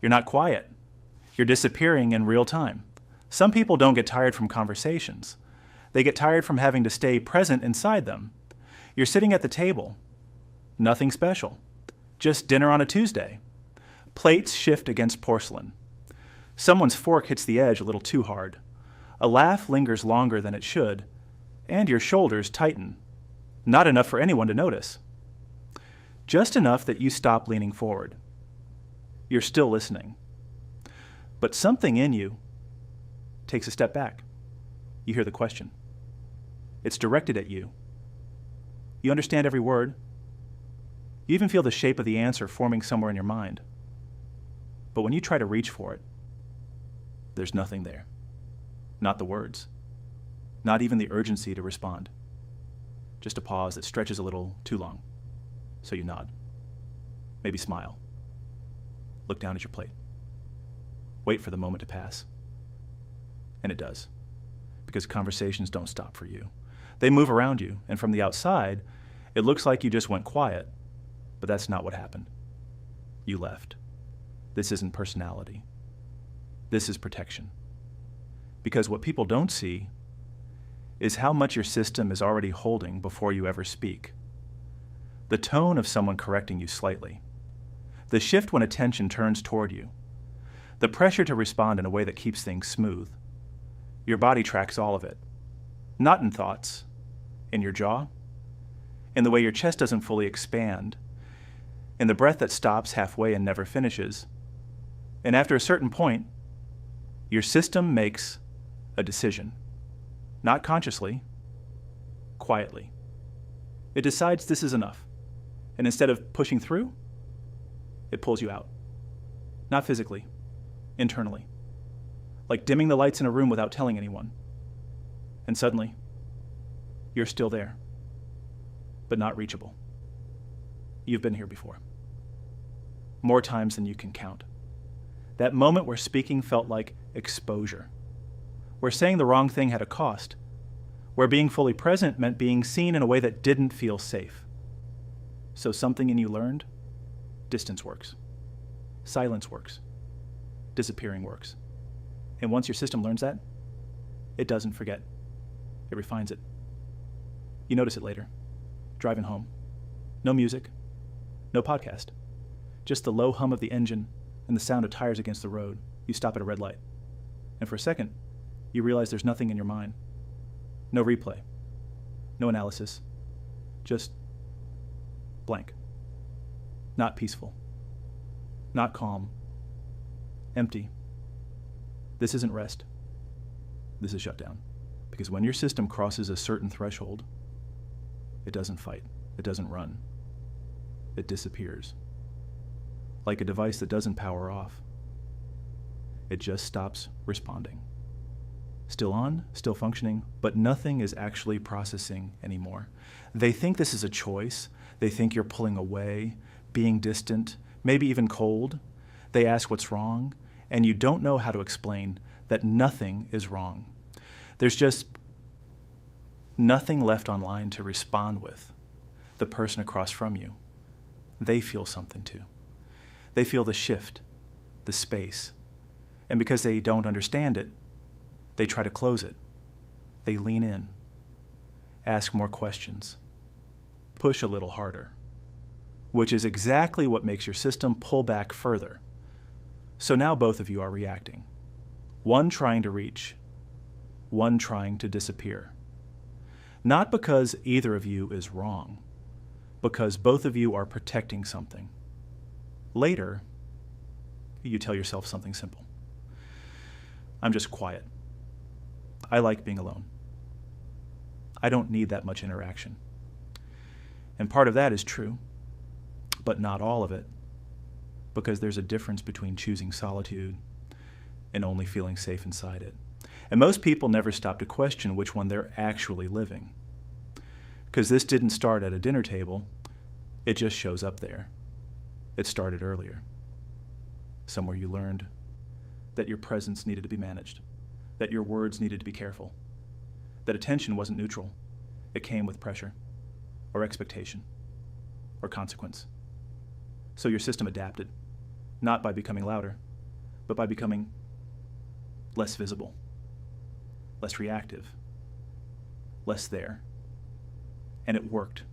You're not quiet. You're disappearing in real time. Some people don't get tired from conversations. They get tired from having to stay present inside them. You're sitting at the table. Nothing special. Just dinner on a Tuesday. Plates shift against porcelain. Someone's fork hits the edge a little too hard. A laugh lingers longer than it should, and your shoulders tighten. Not enough for anyone to notice. Just enough that you stop leaning forward. You're still listening. But something in you takes a step back. You hear the question. It's directed at you. You understand every word. You even feel the shape of the answer forming somewhere in your mind. But when you try to reach for it, there's nothing there. Not the words. Not even the urgency to respond. Just a pause that stretches a little too long. So you nod. Maybe smile. Look down at your plate. Wait for the moment to pass. And it does. Because conversations don't stop for you. They move around you, and from the outside, it looks like you just went quiet. But that's not what happened. You left. This isn't personality. This is protection. Because what people don't see is how much your system is already holding before you ever speak. The tone of someone correcting you slightly. The shift when attention turns toward you. The pressure to respond in a way that keeps things smooth. Your body tracks all of it. Not in thoughts, in your jaw, in the way your chest doesn't fully expand, in the breath that stops halfway and never finishes. And after a certain point, your system makes a decision. Not consciously, quietly. It decides this is enough. And instead of pushing through, it pulls you out. Not physically, internally. Like dimming the lights in a room without telling anyone. And suddenly, you're still there, but not reachable. You've been here before. More times than you can count. That moment where speaking felt like exposure. Where saying the wrong thing had a cost. Where being fully present meant being seen in a way that didn't feel safe. So something in you learned, distance works. Silence works. Disappearing works. And once your system learns that, it doesn't forget. It refines it. You notice it later, driving home. No music, no podcast. Just the low hum of the engine and the sound of tires against the road. You stop at a red light. And for a second, you realize there's nothing in your mind. No replay. No analysis. Just blank. Not peaceful. Not calm. Empty. This isn't rest. This is shutdown. Because when your system crosses a certain threshold, it doesn't fight. It doesn't run. It disappears. Like a device that doesn't power off. It just stops responding. Still on, still functioning, but nothing is actually processing anymore. They think this is a choice. They think you're pulling away, being distant, maybe even cold. They ask what's wrong, and you don't know how to explain that nothing is wrong. There's just nothing left online to respond with. The person across from you, they feel something too. They feel the shift, the space. And because they don't understand it, they try to close it. They lean in, ask more questions, push a little harder, which is exactly what makes your system pull back further. So now both of you are reacting. One trying to reach, one trying to disappear. Not because either of you is wrong, because both of you are protecting something. Later, you tell yourself something simple. I'm just quiet. I like being alone. I don't need that much interaction. And part of that is true, but not all of it, because there's a difference between choosing solitude and only feeling safe inside it. And most people never stop to question which one they're actually living. Because this didn't start at a dinner table, it just shows up there. It started earlier. Somewhere you learned that your presence needed to be managed, that your words needed to be careful, that attention wasn't neutral. It came with pressure, or expectation, or consequence. So your system adapted, not by becoming louder, but by becoming less visible, less reactive, less there. And it worked.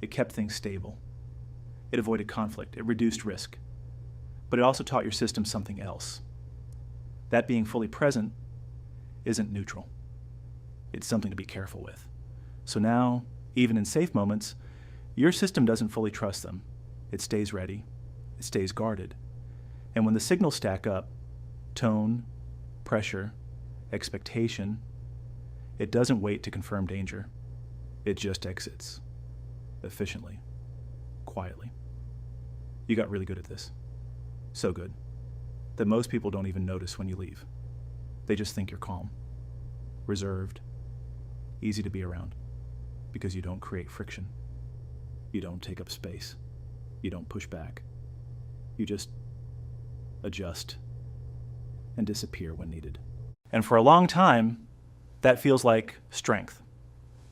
It kept things stable. It avoided conflict. It reduced risk. But it also taught your system something else. That being fully present isn't neutral. It's something to be careful with. So now, even in safe moments, your system doesn't fully trust them. It stays ready. It stays guarded. And when the signals stack up, tone, pressure, expectation, it doesn't wait to confirm danger. It just exits. Efficiently. Quietly. You got really good at this. So good that most people don't even notice when you leave. They just think you're calm, reserved, easy to be around, because you don't create friction. You don't take up space. You don't push back. You just adjust and disappear when needed. And for a long time, that feels like strength,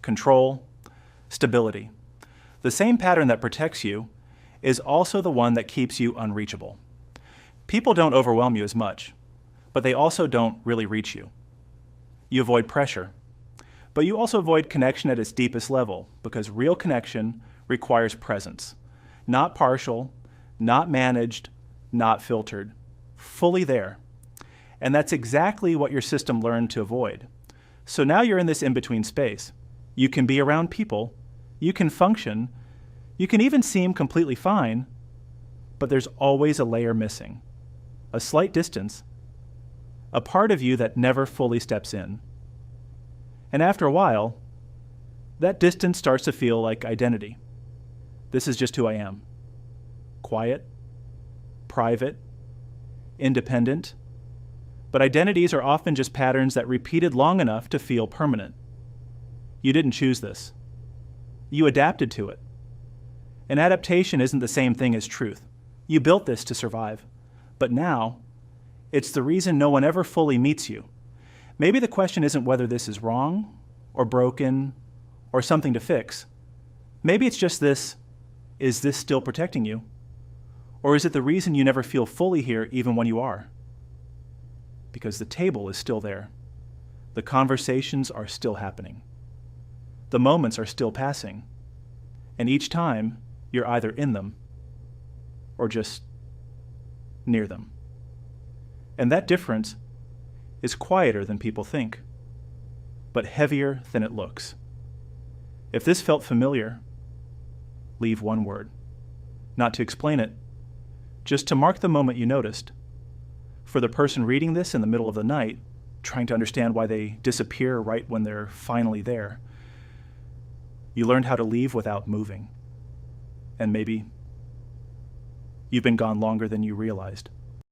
control, stability. The same pattern that protects you is also the one that keeps you unreachable. People don't overwhelm you as much, but they also don't really reach you. You avoid pressure, but you also avoid connection at its deepest level, because real connection requires presence. Not partial, not managed, not filtered, fully there. And that's exactly what your system learned to avoid. So now you're in this in-between space. You can be around people, you can function, you can even seem completely fine, but there's always a layer missing. A slight distance, a part of you that never fully steps in. And after a while, that distance starts to feel like identity. This is just who I am. Quiet, private, independent. But identities are often just patterns that repeated long enough to feel permanent. You didn't choose this. You adapted to it. And adaptation isn't the same thing as truth. You built this to survive. But now, it's the reason no one ever fully meets you. Maybe the question isn't whether this is wrong, or broken, or something to fix. Maybe it's just this: is this still protecting you? Or is it the reason you never feel fully here even when you are? Because the table is still there. The conversations are still happening. The moments are still passing. And each time, you're either in them or just near them. And that difference is quieter than people think, but heavier than it looks. If this felt familiar, leave one word. Not to explain it, just to mark the moment you noticed. For the person reading this in the middle of the night, trying to understand why they disappear right when they're finally there, you learned how to leave without moving. And maybe you've been gone longer than you realized.